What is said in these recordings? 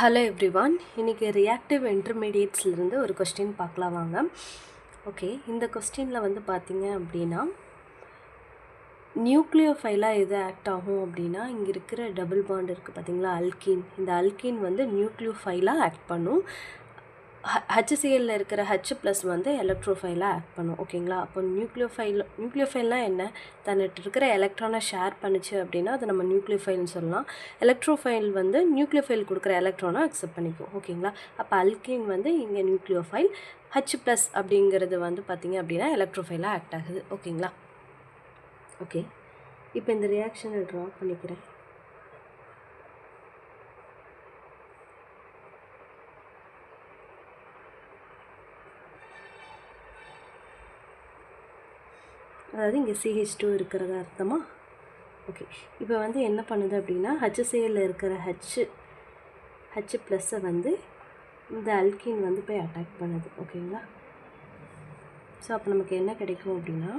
Hello everyone, இன்றைக்கி reactive இன்டர்மீடியேட்ஸ்லேருந்து ஒரு question பார்க்கலாம் வாங்க. ஓகே, இந்த கொஸ்டினில் வந்து பார்த்தீங்க அப்படின்னா நியூக்ளியோஃபைலாக எது ஆக்ட் ஆகும் அப்படின்னா, இங்கே இருக்கிற டபுள் பாண்ட் இருக்குது பார்த்தீங்களா, அல்கீன். இந்த அல்கீன் வந்து நியூக்ளியோஃபைலாக ஆக்ட் பண்ணும். ஹச்சிசிஎல்லில் இருக்கிற ஹச் ப்ளஸ் வந்து எலக்ட்ரோஃபைலாக ஆக்ட் பண்ணும். ஓகேங்களா? அப்போ நியூக்ளியோஃபைல்னால் என்ன? தன்னிட்டு இருக்கிற எலக்ட்ரானை ஷேர் பண்ணிச்சு அப்படின்னா அதை நம்ம நியூக்ளியோஃபைல்னு சொல்லலாம். எலக்ட்ரோஃபைல் வந்து நியூக்ளியோஃபைல் கொடுக்குற எலக்ட்ரானை அக்செப்ட் பண்ணிக்கும். ஓகேங்களா? அப்போ அல்கீன் வந்து இங்கே நியூக்ளியோஃபைல், ஹச் ப்ளஸ் அப்படிங்கிறது வந்து பார்த்திங்க அப்படின்னா எலக்ட்ரோஃபைலாக ஆக்ட் ஆகுது. ஓகேங்களா? ஓகே, இப்போ இந்த ரியாக்ஷனை ட்ரா பண்ணிக்கிறேன். அதாவது இங்கே CH2 இருக்கிறதா அர்த்தமா? ஓகே, இப்போ வந்து என்ன பண்ணுது அப்படின்னா HCl இருக்கிற ஹச் ப்ளஸ்ஸை வந்து இந்த அல்கீன் வந்து போய் அட்டாக் பண்ணுது. ஓகேங்களா? ஸோ அப்போ நமக்கு என்ன கிடைக்கும் அப்படின்னா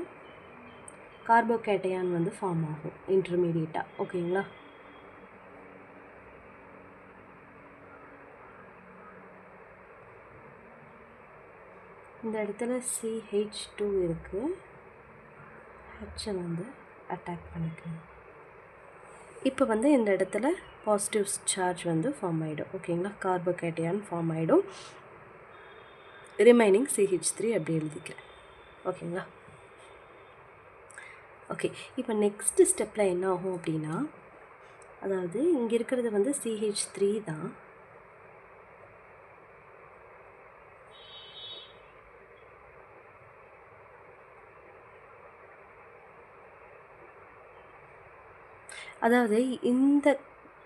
கார்போகேட்டையான் வந்து ஃபார்ம் ஆகும் இன்டர்மீடியட்டாக. ஓகேங்களா? இந்த இடத்துல CH2 இருக்குது, ஹச்சை வந்து அட்டாக் பண்ணிக்கணும். இப்போ வந்து இந்த இடத்துல பாசிட்டிவ் சார்ஜ் வந்து ஃபார்ம் ஆகிடும். ஓகேங்களா? கார்போகேட்டையான் ஃபார்ம் ஆகிடும். ரிமைனிங் CH3 அப்படி எழுதிக்கிறேன். ஓகேங்களா? ஓகே, இப்போ நெக்ஸ்ட்டு ஸ்டெப்பில் என்ன ஆகும் அப்படின்னா, அதாவது இங்கே இருக்கிறது வந்து CH3 தான். அதாவது இந்த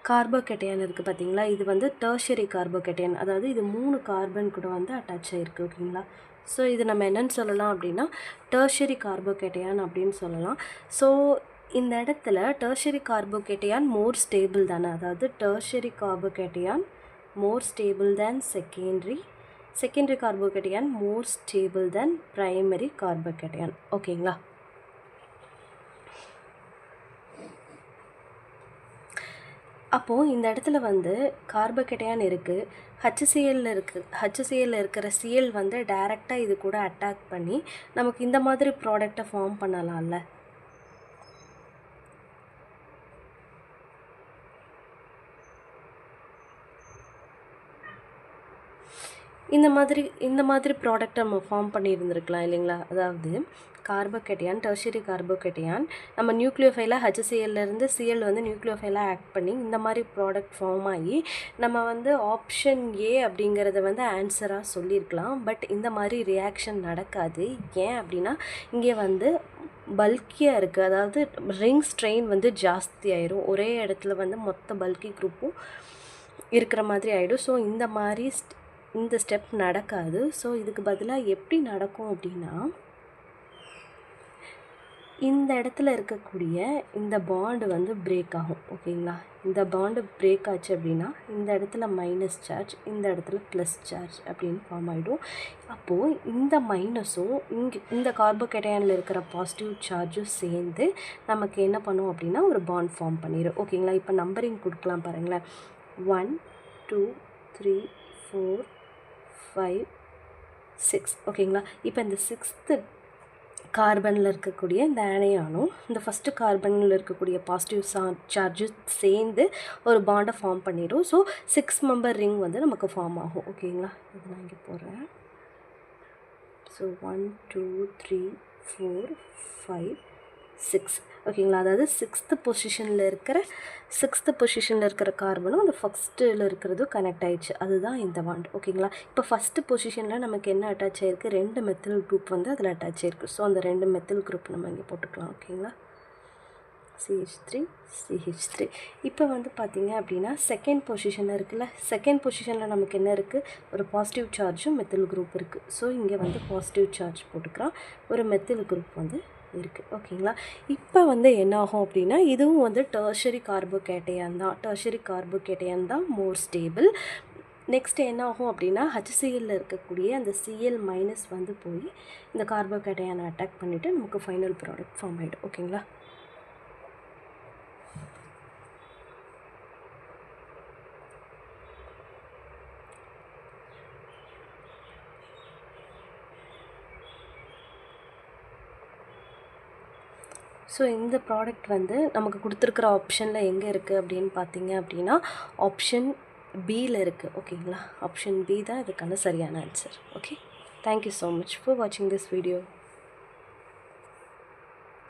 கார்போகேட்டையான் இருக்குது பார்த்தீங்களா, இது வந்து டெர்ஷரி கார்போகேட்டையான். அதாவது இது 3 கார்பன் கூட வந்து அட்டாச் ஆகிருக்கு. ஓகேங்களா? ஸோ இது நம்ம என்னென்னு சொல்லலாம் அப்படின்னா டெர்ஷரி கார்போகேட்டையான் அப்படின்னு சொல்லலாம். ஸோ இந்த இடத்துல டெர்ஷரி கார்போகேட்டையான் மோர் ஸ்டேபிள் தானே, அதாவது டெர்ஷரி கார்போகேட்டையான் மோர் ஸ்டேபிள் தேன் செகண்டரி கார்போகேட்டையான் மோர் ஸ்டேபிள் தேன் ப்ரைமரி கார்போகேட்டையான். ஓகேங்களா? அப்போது இந்த இடத்துல வந்து கார்போகேட்டையான் இருக்குது, HCl இருக்கிற Cl வந்து டைரெக்டாக இது கூட அட்டாக் பண்ணி நமக்கு இந்த மாதிரி ப்ராடக்டை ஃபார்ம் பண்ணலாம்ல. இந்த மாதிரி ப்ராடக்ட் நம்ம ஃபார்ம் பண்ணியிருந்துருக்கலாம் இல்லைங்களா? அதாவது கார்போகேட்டையான், டெர்ஷரி கார்போகேட்டையான் நம்ம நியூக்ளியோஃபைலாக HClலேருந்து Cl வந்து நியூக்ளியோஃபைலாக ஆக்ட் பண்ணி இந்த மாதிரி ப்ராடக்ட் ஃபார்ம் ஆகி நம்ம வந்து ஆப்ஷன் ஏ அப்படிங்கிறத வந்து ஆன்சராக சொல்லியிருக்கலாம். பட் இந்த மாதிரி ரியாக்ஷன் நடக்காது. ஏன் அப்படின்னா இங்கே வந்து பல்கியாக இருக்குது, அதாவது ரிங் ஸ்ட்ரெயின் வந்து ஜாஸ்தி ஆயிரும். ஒரே இடத்துல வந்து மொத்த பல்கி குரூப்பும் இருக்கிற மாதிரி ஆகிடும். ஸோ இந்த ஸ்டெப் நடக்காது. ஸோ இதுக்கு பதிலாக எப்படி நடக்கும் அப்படின்னா, இந்த இடத்துல இருக்கக்கூடிய இந்த பாண்டு வந்து பிரேக் ஆகும். ஓகேங்களா? இந்த பாண்டு பிரேக் ஆச்சு அப்படின்னா இந்த இடத்துல மைனஸ் சார்ஜ், இந்த இடத்துல ப்ளஸ் சார்ஜ் அப்படின்னு ஃபார்ம் ஆகிடும். அப்போது இந்த மைனஸும் இந்த கார்போகேட்டையானில் இருக்கிற பாசிட்டிவ் சார்ஜும் சேர்ந்து நமக்கு என்ன பண்ணும் அப்படின்னா ஒரு பாண்ட் ஃபார்ம் பண்ணிடும். ஓகேங்களா? இப்போ நம்பரிங் கொடுக்கலாம் பாருங்களேன். 1 2 3 4 5 6. ஓகேங்களா? இப்போ இந்த 6th கார்பனில் இருக்கக்கூடிய இந்த ஆனையானும் இந்த ஃபஸ்ட்டு கார்பனில் இருக்கக்கூடிய பாசிட்டிவ் சார்ஜும் சேர்ந்து ஒரு பாண்டை ஃபார்ம் பண்ணிடும். ஸோ 6 மெம்பர் ரிங் வந்து நமக்கு ஃபார்ம் ஆகும். ஓகேங்களா? இது நான் இங்கே போடுறேன். ஸோ 1 2 3 4 5 6. ஓகேங்களா? அதாவது சிக்ஸ்த்து பொசிஷனில் இருக்கிற கார்பனும் அந்த ஃபஸ்ட்டில் இருக்கிறதும் கனெக்ட் ஆகிடுச்சு. அதுதான் இந்த பாண்ட். ஓகேங்களா? இப்போ ஃபஸ்ட்டு பொசிஷனில் நமக்கு என்ன அட்டாச் ஆகிருக்கு, 2 மெத்தில் குரூப் வந்து அதில் அட்டாச் ஆகிருக்கு. ஸோ அந்த 2 மெத்தில் குரூப் நம்ம இங்கே போட்டுக்கலாம். ஓகேங்களா? CH3. இப்போ வந்து பார்த்திங்க அப்படின்னா செகண்ட் பொசிஷனில் இருக்குல்ல, செகண்ட் பொசிஷனில் நமக்கு என்ன இருக்குது, ஒரு பாசிட்டிவ் சார்ஜும் மெத்தில் குரூப் இருக்குது. ஸோ இங்கே வந்து பாசிட்டிவ் சார்ஜ் போட்டுக்கலாம், ஒரு மெத்தில் குரூப் வந்து இருக்குது. ஓகேங்களா? இப்போ வந்து என்ன ஆகும் அப்படின்னா இதுவும் வந்து டெர்ஷரி கார்போகேட்டையான் தான் மோர் ஸ்டேபிள். நெக்ஸ்ட் என்ன ஆகும் அப்படின்னா HCl இருக்கக்கூடிய அந்த Cl மைனஸ் வந்து போய் இந்த கார்போகேட்டையானை அட்டாக் பண்ணிவிட்டு நமக்கு ஃபைனல் ப்ராடக்ட் ஃபார்ம் ஆகிடும். ஓகேங்களா? ஸோ இந்த ப்ராடக்ட் வந்து நமக்கு கொடுத்துருக்குற ஆப்ஷனில் எங்கே இருக்குது அப்படின்னு பார்த்தீங்க அப்படின்னா ஆப்ஷன் பியில் இருக்குது. ஓகேங்களா, ஆப்ஷன் பி தான் இதுக்கான சரியான answer. Okay, thank you so much for வாட்சிங் திஸ் வீடியோ.